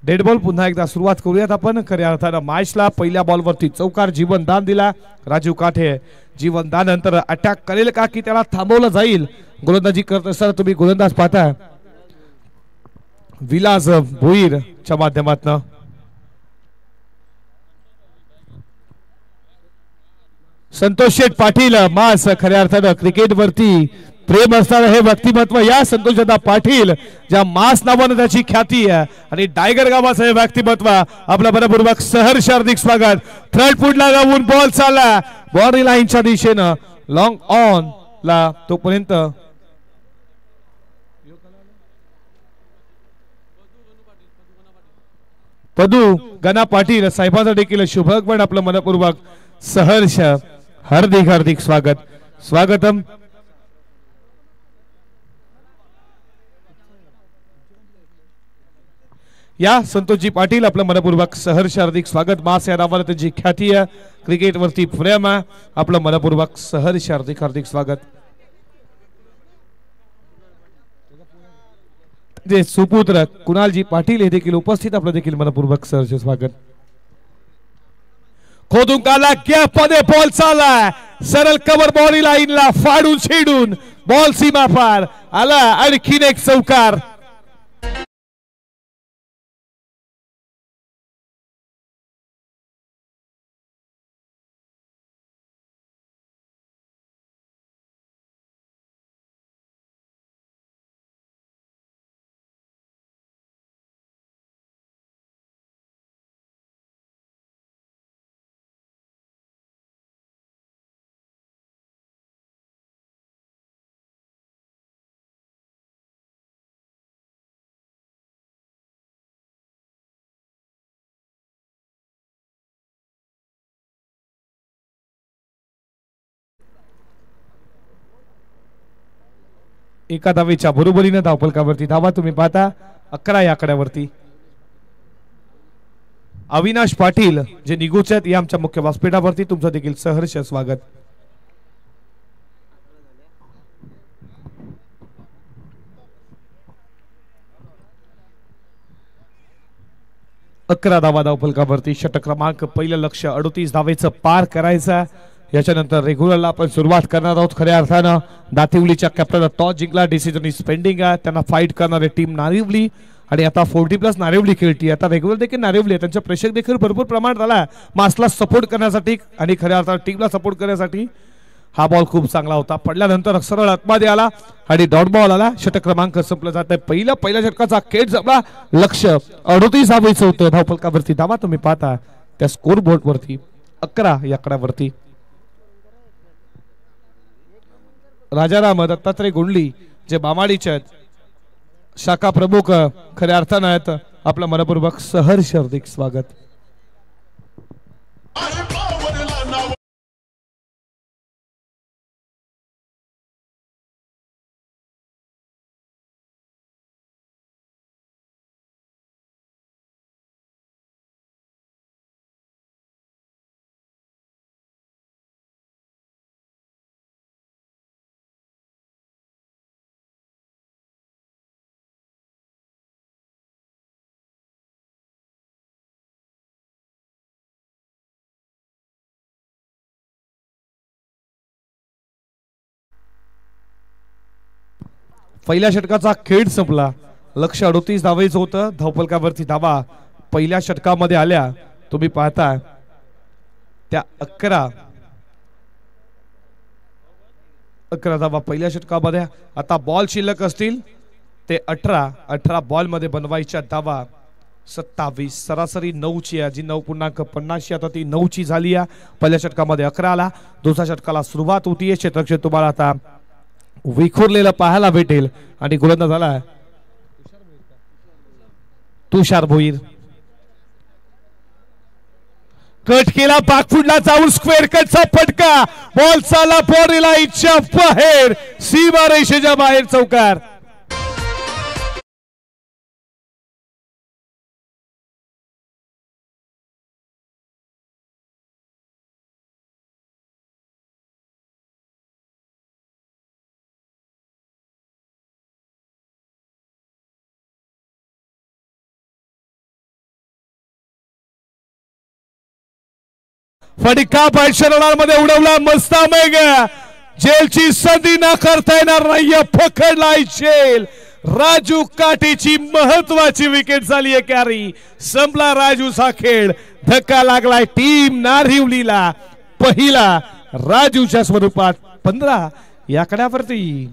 Speaker 1: डेड बॉल पुन्हा एकदा सुरुवात करूयात आपण खऱ्या अर्थानं. मॅचला पहिल्या बॉलवरती चौकार जीवनदान दिला राजू काठे. जीवनदान नंतर अटॅक करेल का की त्याला थांबवलं जाईल. गोलंदाजी करत असताना तुम्ही गोलंदाज पाहता विलास भोईरच्या माध्यमातून. संतोष शेठ पाटील मास खऱ्या अर्थानं क्रिकेट वरती प्रेम असणारं हे व्यक्तिमत्व या संतोषदादा पाटील ज्या मास नावानं त्याची ख्याती आहे आणि टायगर गावाचं हे व्यक्तिमत्व आपल्या मनपूर्वक सहर्ष हार्दिक स्वागत. थर्ड फुटला जाऊन बॉल चालला बाउंड्री लाईनच्या दिशेनं लॉंग ऑन ला तोपर्यंत पदू गणा पाटील साहेबांचा देखील शुभगमन आपलं मनपूर्वक सहर्ष हार्दिक हार्दिक स्वागत. स्वागतम. या संतोषजी पाटील आपलं मनपूर्वक सहर्ष हार्दिक स्वागत. मास या नावानं त्यांची ख्याती आहे क्रिकेट वरती प्रेम आहे आपलं मनपूर्वक सहर्ष हार्दिक हार्दिक स्वागत. जे सुपुत्र कुणालजी पाटील हे देखील उपस्थित आपलं देखील मनपूर्वक सहर्ष स्वागत. खोदून काला गॅप मध्ये बॉल चालला सरळ कव्हर बॉडी लाईनला फाडून छेडून बॉल सीमा पार आला आणखीन एक चौकार. एका धावेच्या बरोबरीने धावफलकावरती धावा तुम्ही पाहता 11 या आकड्यावरती. अविनाश पाटील जे निगोचे आहेत या आमच्या मुख्य व्यासपीठावरती तुमचं देखील सहर्ष स्वागत. अकरा धावा धावफलकावरती. षटक क्रमांक पहिलं लक्ष 38 धावेचं पार करायचं. याच्यानंतर रेग्युलरला आपण सुरुवात करणार आहोत. खऱ्या अर्थानं दातिवलीच्या कॅप्टन टॉस जिंकला. डिसिजन इज पेंडिंग आहे. त्यांना फाईट करणारे टीम नारिवली आणि आता 40+ नारिवली खेळती. आता रेग्युलर देखील नारिवली त्यांच्या प्रेक्षक देखील भरपूर प्रमाणात आला मासला सपोर्ट करण्यासाठी आणि खऱ्या अर्थानं टीमला सपोर्ट करण्यासाठी. हा बॉल खूप चांगला होता. पडल्यानंतर सरळ आतमध्ये आला आणि डॉट बॉल आला. षटक क्रमांक संपलं जात आहे. पहिल्या षटकाचा खेळ जमला. लक्ष 38 धावेचं होतं. धावफलकावरती धावा तुम्ही पाहता त्या स्कोर बोर्ड वरती 11 या आकड्यावरती. राजाराम दत्तात्रय गोंडली जे बामाडीचे आहेत शाखा प्रमुख खऱ्या अर्थानं आहेत आपलं मनपूर्वक सहर्ष हार्दिक स्वागत. पहिल्या षटकाचा खेळ संपला. लक्ष 38 धावेचं होतं. धावफलकावरती धावा पहिल्या षटकामध्ये आल्या तुम्ही पाहता त्या 11 धावा पहिल्या षटकामध्ये. आता बॉल शिल्लक असतील ते 18 बॉल मध्ये बनवायच्या धावा 27. सरासरी 9ची आहे जी 9.50 आता ती 9ची झाली आहे. पहिल्या षटकामध्ये 11 आला. दुसऱ्या षटकाला सुरुवात होतीये. क्षेत्रक्षेत्र तुम्हाला आता विखुरलेलं पाहायला भेटेल आणि गोलंदाज झाला तुषार भोईर. कट केला पाकफुडला जाऊन स्क्वेअर कटचा फटका. बॉल चाला बॉडीला इच्छा बाहेर सीमा रेषेच्या बाहेर चौकार. फटका मध्ये उडवला. मस्त मेग जेलची संधी नाकारता येणार नाही. पकडलाय जेल. राजू काटेची महत्वाची विकेट झाली आहे कॅरी. संपला राजूचा खेळ. धक्का लागलाय टीम नारिवलीला. पहिला राजूच्या स्वरूपात 15 या आकड्यावरती.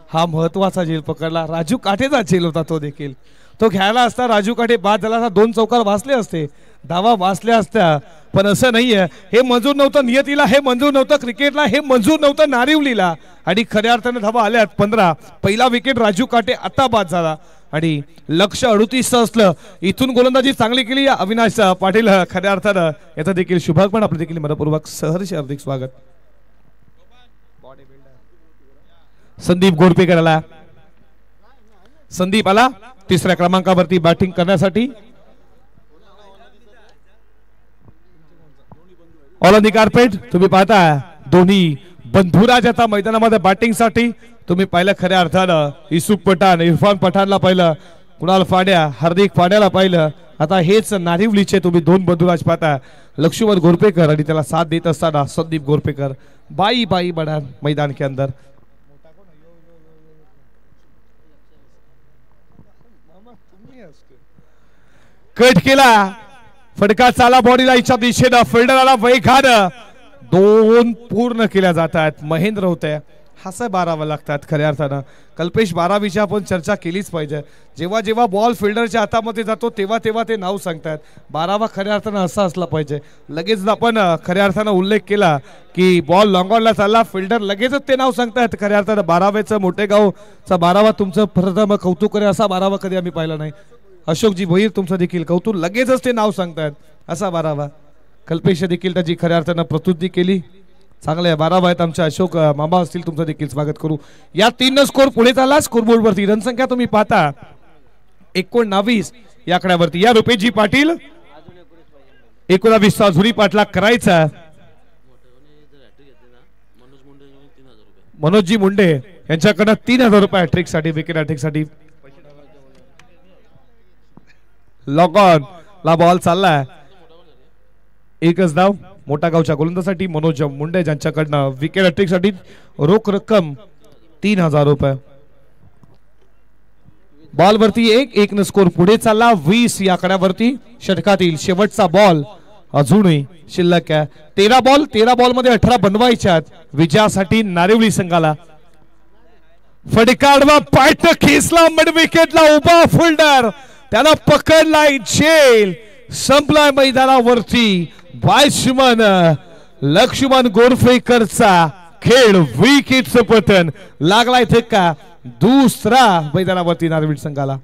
Speaker 1: हा महत्वाचा झेल पकडला. राजू काठेचा झेल होता तो देखील. तो घ्यायला असता राजू काठे बाद झाला असता 2 चौकार वाचले असते. धावा वाचल्या असत्या पण असं नाहीये. हे मंजूर नव्हतं नियतीला. हे मंजूर नव्हतं क्रिकेटला. हे मंजूर नव्हतं नारिवलीला. आणि खऱ्या अर्थाने धावा आल्यात 15. पहिला विकेट राजू काटे आता बाद झाला आणि लक्ष 38 असलं. इथून गोलंदाजी चांगली केली अविनाश पाटील. खऱ्या अर्थानं याचा देखील शुभागमन आपलं देखील मनपूर्वक सहर्ष हार्दिक स्वागत. संदीप गोरपेकरला संदीप आला तिसऱ्या क्रमांकावरती बॅटिंग करण्यासाठी. ऑल ऑन दी कार्पेट तुम्ही पाहता दोन्ही बंधुराज आता मैदानामध्ये बॅटिंग साठी. तुम्ही पाहिलं खऱ्या अर्थानं युसुफ पठाण, इरफान पठाणला पाहिलं, कुणाल फाड्या, हार्दिक फाड्याला पाहिलं. आता हेच नारिवलीचे तुम्ही दोन बंधुराज पाहता, लक्ष्मण गोरपेकर आणि त्याला साथ देत असताना संदीप गोरपेकर. बाई बाई बड़ा मैदान के अंदर कट केला, फटका चाला बॉडीला इच्छा दिशेनं, फिल्डरला वेगानं दोन पूर्ण केल्या जातात. महेंद्र होते हसं बारावं लागतात खऱ्या अर्थानं. कल्पेश बारावीची आपण चर्चा केलीच पाहिजे. जेव्हा जेव्हा बॉल फिल्डरच्या हातामध्ये जातो तेव्हा तेव्हा ते नाव सांगतात. बारावा खऱ्या अर्थानं असा असला पाहिजे. लगेच आपण खऱ्या अर्थानं उल्लेख केला की बॉल लॉंगॉनला चालला, फिल्डर लगेचच ते नाव सांगतात. खऱ्या अर्थानं बारावेचं मोठेगावचा बारावा तुमचं प्रथम कौतुक करे असा बारावा कधी आम्ही पाहिला नाही. अशोकजी भोईर तुमचं देखील कौतुक, लगेचच ते नाव सांगतात असा बारावा. कल्पेश देखील त्याची खऱ्या अर्थानं प्रस्तुती केली. चांगले बारावा आहेत आमचे अशोक मामा असतील, तुमचं देखील स्वागत करू. या 3 स्कोर पुढे चालला. स्कोरबोर्ड वरती रनसंख्या तुम्ही पाहता 19 या आकड्यावरती. या रुपेशजी पाटील 19 अजूनही पाटला करायचा. मनोजजी मुंडे यांच्याकडनं 3000 रुपये हॅट्रिक साठी, विकेट हॅट्रिक साठी. लॉग ऑन ला बॉल चाललाय. एकच धाव मोठा गावच्या गोलंदाजासाठी मनोज मुंडे ज्यांच्याकडनं विकेट हॅट्रिक साठी रोख रक्कम 3000 रुपये. बॉल वरती 1-1 स्कोर पुढे चालला. 20 या आकड्यावरती षटकातील शेवटचा बॉल अजूनही शिल्लक आहे. 13 बॉल मध्ये 18 बनवायच्यात विजयासाठी नारिवली संघाला. फटकाडवा पाठ खेचला, मिड विकेटला उभा फिल्डर त्याला पकडलाय झेल. संपलाय मैदानावरती बॅट्समन लक्ष्मण गोरफेकरचा खेळ. विकेटचं पतन लागलाय धक्का दुसरा मैदानावरती नारवीड संघाला.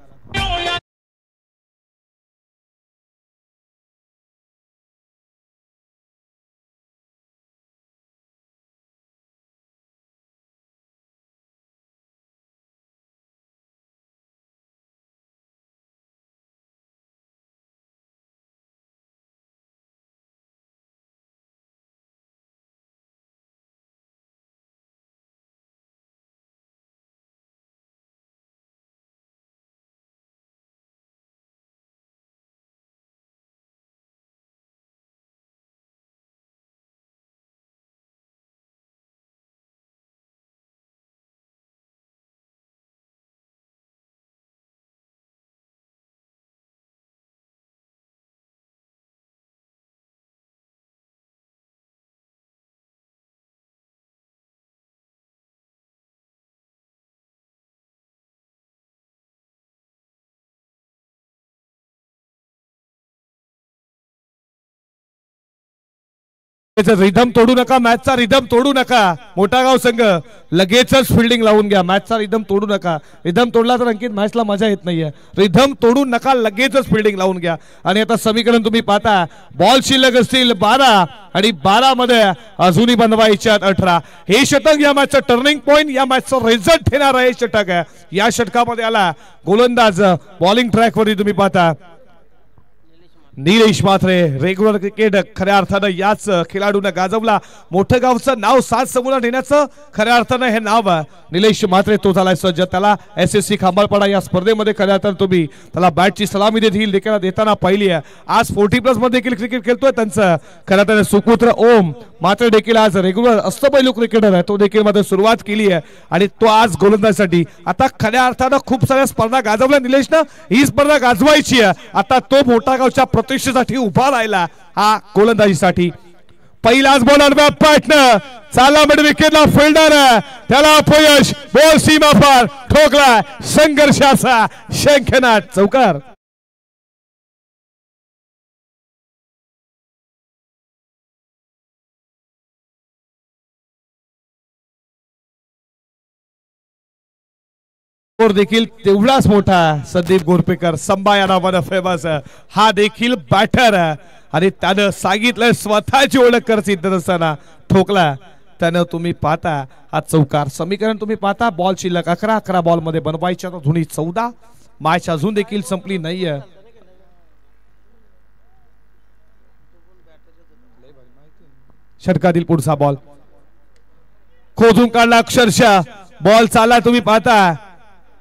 Speaker 1: रिदम तोडू नका, मॅचचा रिदम तोडू नका. मोठा गाव संघ लगेचच फिल्डिंग लावून घ्या. मॅचचा रिदम तोडू नका. रिदम तोडला तर अंकित मॅचला मजा येत नाहीये. रिदम तोडू नका, लगेचच फिल्डिंग लावून घ्या. आणि आता समीकरण तुम्ही पाहता बॉल शिल्लक असतील 12 आणि 12 मध्ये अजूनही बनवायच्यात 18. हे षटक या मॅचचं टर्निंग पॉइंट, या मॅचचा रिझल्ट ठरणार आहे षटक आहे. या षटकामध्ये आला गोलंदाज बॉलिंग ट्रॅक वरती तुम्ही पाहता निलेश म्हात्रे. रेग्युलर क्रिकेट खऱ्या अर्थानं याच खेळाडूने गाजवला. मोठं गावचं नाव सात समोर नेण्याचं खऱ्या अर्थानं हे नाव निलेश म्हात्रे तो झालाय सज्ज. त्याला SSC खांबाळपाडा या स्पर्धेमध्ये खऱ्या अर्थानं तुम्ही त्याला बॅटची सलामी देखील देताना पाहिली आहे. आज 40+ मध्ये देखील क्रिकेट खेळतोय. त्यांचं खऱ्या अर्थानं सुपुत्र ओम म्हात्रे देखील आज रेग्युलर अष्टपैलू क्रिकेटर आहे. तो देखील मध्ये सुरुवात केली आहे आणि तो आज गोलंदाजीसाठी आता खऱ्या अर्थानं खूप साऱ्या स्पर्धा गाजवल्या निलेशनं. ही स्पर्धा गाजवायची आहे. आता तो मोठा गावच्या प्रतिष्ठेसाठी उभा राहिला हा गोलंदाजीसाठी. पहिलाच बॉलर पार्टनर चाला मिड विकेटला फिल्डर त्याला अपयश. बॉल सीमा पार ठोकला. संघर्षाचा शंखनाद चौकार. देखील तेवढाच मोठा संदीप गोरपेकर संभा या नावानं फेमस. हा देखील बॅटर आणि त्यानं सांगितलं स्वतःची ओळख कर सिद्ध नसताना ठोकला. त्यानं तुम्ही पाहता हा चौकार समीकरण तुम्ही पाहता बॉल शिल्लक 11 बॉल मध्ये बनवायच्या धोनी 14 मॅच अजून देखील संपली नाहीये षटकातील पुढचा बॉल खोदून काढला अक्षरशः बॉल चालला तुम्ही पाहता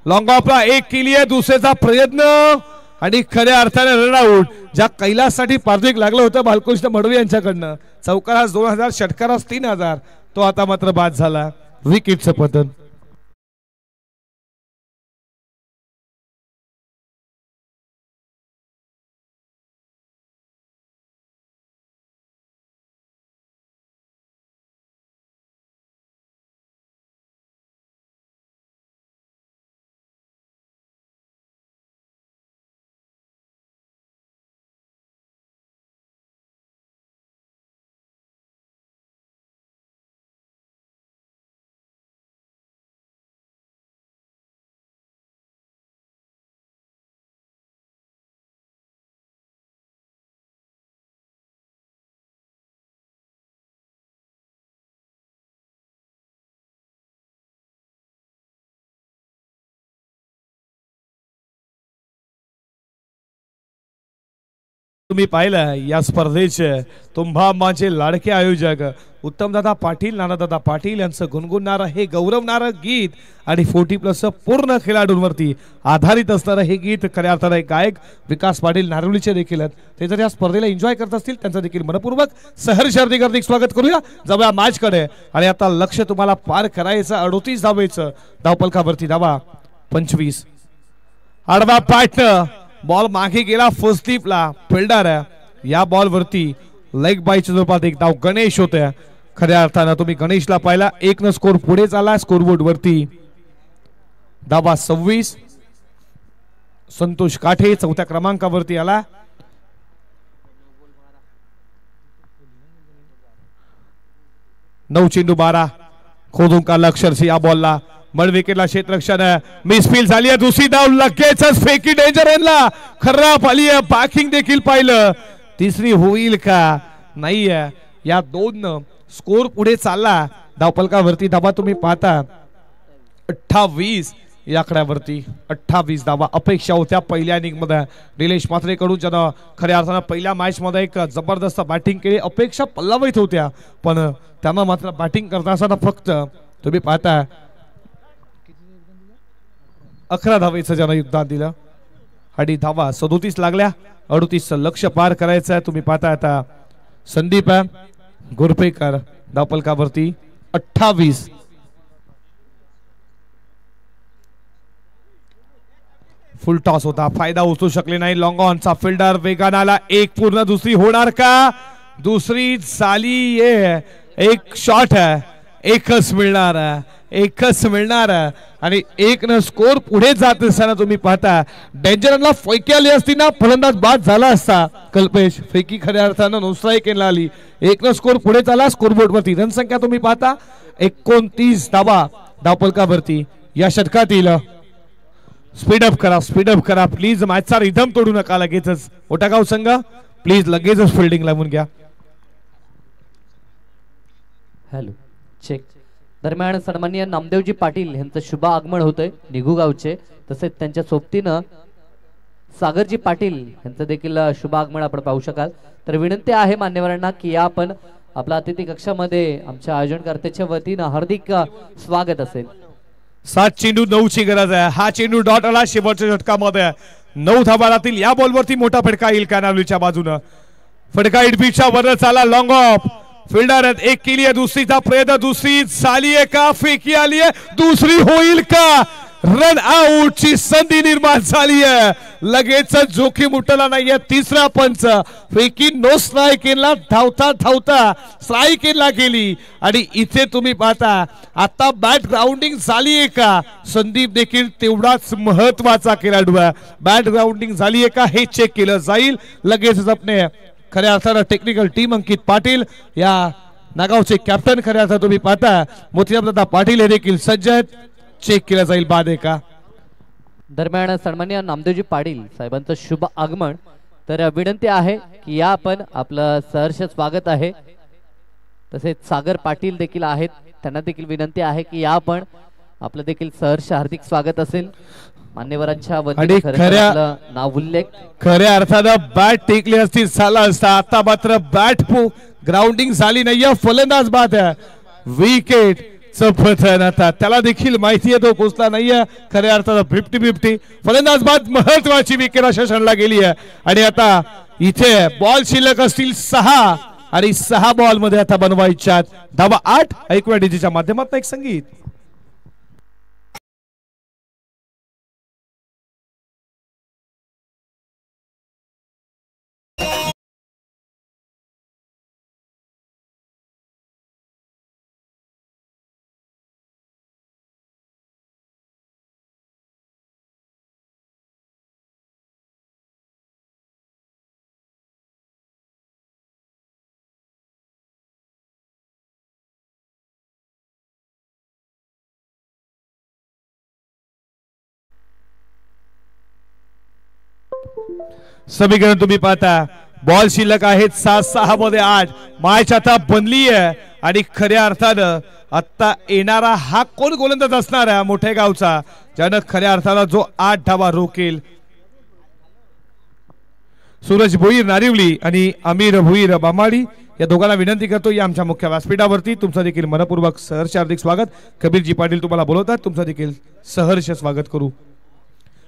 Speaker 1: लॉंग ऑफला एक केली आहे दुसऱ्याचा प्रयत्न आणि खऱ्या अर्थाने रनआउट ज्या कैलाससाठी पार्थिक लागलं होतं बालकृष्ण मडवी यांच्याकडनं चौकारास 2000 षटकारास 3000 तो आता मात्र बाद झाला विकेटचं पतन तुम्ही पाहिलं या स्पर्धेचे तुम्हा माझे लाडके आयोजक उत्तमदादा पाटील नानादादा पाटील यांचं गुणगुणणारं हे गौरवणारं गीत आणि 40+ पूर्ण खेळाडूंवरती आधारित असणारं हे गीत खऱ्या अर्थाने गायक विकास पाटील नारवलीचे देखील ते जर या स्पर्धेला एन्जॉय करत असतील त्यांचं देखील मनपूर्वक सहर्ष हार्दिक स्वागत करूया जाऊया मॅच कडे आणि आता लक्ष तुम्हाला पार करायचं 38 धावेचं धावपलकावरती धावा 25 आडवा पाटणं बॉल मागे गेला फर्स्ट डीपला फिल्डर या बॉल वरती लेग बायच्या जवळपास एक धाव गणेश होते खऱ्या अर्थानं तुम्ही गणेशला पाहिला 1 स्कोर पुढे चालला स्कोरबोर्ड वरती धावा 26 संतोष काठे चौथ्या क्रमांकावरती आला नऊ चेंडू 12 खोदून काढला अक्षरशः या बॉलला मड विकेटला क्षेत्ररक्षण मिसफील झाली आहे दुसरी धाव लगेचच फेकी डेंजर एनला खराब आली आहे पार्किंग देखील पाहिलं तिसरी होईल का नाही या दोन स्कोर पुढे चालला धावपलकावरती धावा तुम्ही पाहता 28 या आकड्यावरती 28 धावा अपेक्षा होत्या पहिल्या इनिंग मध्ये निलेश म्हात्रे कडून ज्यानं खऱ्या अर्थानं पहिल्या मॅच मध्ये एक जबरदस्त बॅटिंग केली अपेक्षा पल्लावत होत्या पण त्यांना मात्र बॅटिंग करता असताना फक्त तुम्ही पाहता 11 धावेचं ज्यानं योगदान दिलं आणि धावा 37 लागल्या 38 लक्ष पार करायचं आहे तुम्ही पाहता आता संदीप गोरपेकर धावपलकावरती 28 फुल टॉस होता फायदा उचलू शकले नाही लॉंग ऑनचा फिल्डर वेगाने आला एक पूर्ण दुसरी होणार का दुसरी झाली एक शॉट है एकच मिळणार आणि एक न स्कोर पुढे जात असताना तुम्ही पाहता डेंजरला फैकी आली असती ना फलंदाज बाद झाला असता कल्पेश फेकी खऱ्या अर्थानं नो स्ट्राइक आली एक न स्कोर पुढे चाला स्कोरबोर्ड वरती रणसंख्या तुम्ही पाहता 29 धावा धावपलकावरती या षटकातील स्पीडअप करा प्लीज मॅचचा रिदम तोडू नका लगेचच ओटागाव संघ प्लीज लगेचच फिल्डिंग लावून घ्या
Speaker 2: हॅलो चेक दरम्यान सन्माननीय नामदेवजी पाटील यांचं शुभ आगमन होतंय निघू गावचे तसेच त्यांच्या सोबतीनं सागरजी पाटील यांचं देखील शुभ आगमन आपण पाहू शकाल तर विनंती आहे मान्यवरांना की आपण आपल्या अतिथी कक्षामध्ये आमच्या आयोजनकर्त्याच्या वतीनं हार्दिक स्वागत असेल
Speaker 1: 7 चेंडू 9 ची गरज आहे हा चेंडू डॉट आला शेवटच्या षटकामध्ये 9 धावातील या बॉलवरती मोठा फटका येईल कानावलीच्या बाजूनं फटका इडपीच्या वर चाला लॉंग ऑफ फिल्डर एक केली आहे दुसरीचा प्रयत्न दुसरी झाली आहे का फेकी आली आहे दुसरी होईल का रन आउट ची संधी निर्माण झाली आहे लगेच जोखीम उठला नाहीये तिसरा पंच फेकी नो स्ट्राइकला धावता स्ट्राइकला गेली आणि इथे तुम्ही पाहता आता बॅट ग्राउंडिंग झाली आहे का संदीप देखील तेवढाच महत्वाचा खेळाडू आहे बॅट ग्राउंडिंग झाली आहे का हे चेक केलं जाईल लगेच आपले खऱ्या अर्थानं टेक्निकल टीम अंकित पाटील या नागावचे कॅप्टन खऱ्या अर्थानं तुम्ही पाहता मोतीरामदादा पाटील हे देखील सज्ज आहेत चेक केलं जाईल बाद एका
Speaker 2: दरम्यान सन्माननीय नामदेवजी पाटील साहेबांचं शुभ आगमन तर विनंती आहे की या आपण आपलं सहर्ष स्वागत आहे तसेच सागर पाटील देखील आहेत, त्यांना देखील विनंती आहे की या पण आपलं देखील सहर्ष हार्दिक स्वागत असेल मान्यवरांच्या वतीने नाव उल्लेख
Speaker 1: खऱ्या अर्थानं बॅट टेकली असती झाला असता, आता मात्र बॅट ग्राउंडिंग झाली नाहीये, फलंदाज बाद आहे, विकेट चपथन आता त्याला देखील माहिती आहे तो पोचला नाहीये, खऱ्या अर्थानं 50-50 फलंदाज बाद महत्वाची विकेट अशा क्षणाला गेली आहे आणि आता इथे बॉल शिल्लक असतील 6 आणि 6 बॉल मध्ये आता बनवायच्यात धावा 8. ऐकूया डीजेच्या माध्यमातून एक संगीत. समीकरण तुम्ही पाहता बॉल शिल्लक आहेत 7-6 मध्ये 8. मॅच आता बनली आहे आणि खऱ्या अर्थानं आता येणारा हा कोण गोलंदाज असणार आहे मोठ्या गावचा, ज्यानं खऱ्या अर्थानं जो 8 धावा रोकेल. सूरज भोईर नारिवली आणि अमीर भोईर बामाडी या दोघांना विनंती करतो या आमच्या मुख्य व्यासपीठावरती. तुमचं देखील मनपूर्वक सहर्ष हार्दिक स्वागत. कबीरजी पाटील तुम्हाला बोलवतात, तुमचं देखील सहर्ष स्वागत करू.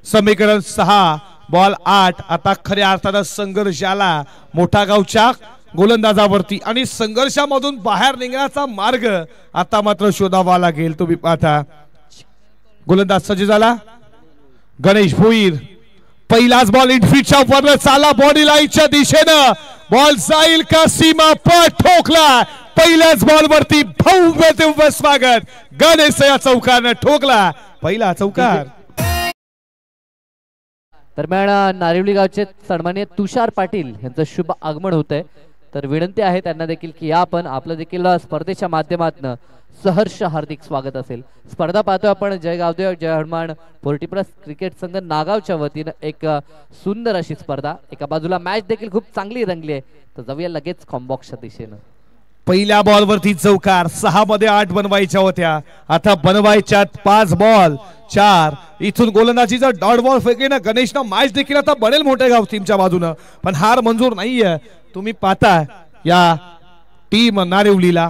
Speaker 1: समीकरण 6 बॉल 8. आता खऱ्या अर्थानं संघर्षाला मोठा गावच्या गोलंदाजावरती आणि संघर्षामधून बाहेर निघण्याचा मार्ग आता मात्र शोधावा लागेल. तुम्ही पाहता गोलंदाज सज्ज झाला गणेश भोईर. पहिलाच बॉल इनफिटच्या वर चाला बॉडी लाईनच्या दिशेनं, बॉल जाईल का सीमा पट ठोकला. पहिल्याच बॉल वरती भव्य दिव्य स्वागत, गणेश या चौकारनं ठोकला पहिला चौकार.
Speaker 2: दरम्यान नारिवली गावचे सन्माननीय तुषार पाटील यांचं शुभ आगमन होत आहे, तर विनंती आहे त्यांना देखील की या आपण आपलं देखील स्पर्धेच्या माध्यमातून सहर्ष हार्दिक स्वागत असेल. स्पर्धा पाहतोय आपण जय गावदेव जय हनुमान 40+ क्रिकेट संघ नागावच्या वतीनं एक सुंदर अशी स्पर्धा. एका बाजूला मॅच देखील खूप चांगली रंगली आहे, तर जाऊया लगेच कॉम्बॉक्सच्या दिशेनं.
Speaker 1: पहिल्या बॉल वरती चौकार, 6 मध्ये 8 बनवायच्या होत्या, आता बनवायच्यात 5 बॉल 4. इथून गोलंदाजीचा डॉट बॉल फेकेन गणेशनं मॅच देखील आता बनेल मोठ्या गाव टीमच्या बाजूनं, पण हार मंजूर नाहीये. तुम्ही पाहता या टीम नारिवलीला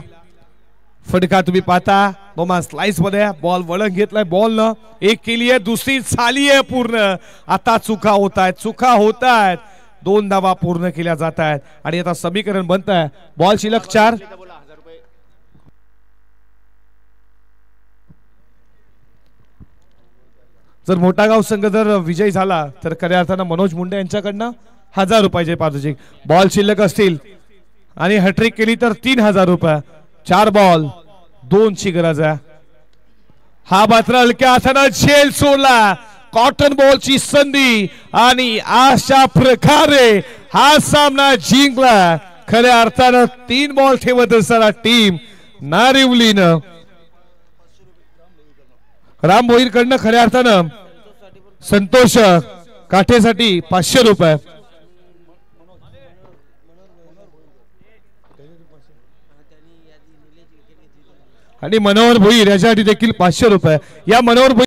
Speaker 1: फटका तुम्ही पाहता बोमा स्लाइस मध्ये बॉल वळण घेतलाय, बॉल न एक केली आहे, दुसरी झाली आहे पूर्ण. आता चुका होत आहेत 2 धावा पूर्ण केल्या जात आहेत आणि आता समीकरण बनत आहे बॉल शिल्लक 4. जर मोठा गाव संघ जर विजयी झाला तर खऱ्या अर्थानं मनोज मुंडे यांच्याकडनं 1000 रुपयाचे पारितोषिक. बॉल शिल्लक असतील आणि हॅट्रिक केली तर 3000 रुपये. 4 बॉल 2 ची गरज आहे. हा मात्र हलक्या हातानं झेल सोडला, कॉटन बॉलची संधी आणि अशा प्रकारे हा सामना जिंकला. खऱ्या अर्थानं 3 बॉल ठेवत असताना टीम नारिवलीनं राम भोईर कडनं खऱ्या अर्थानं संतोष काठेसाठी 500 रुपये आणि मनोहर भोईर याच्यासाठी देखील 500 रुपये. या मनोहर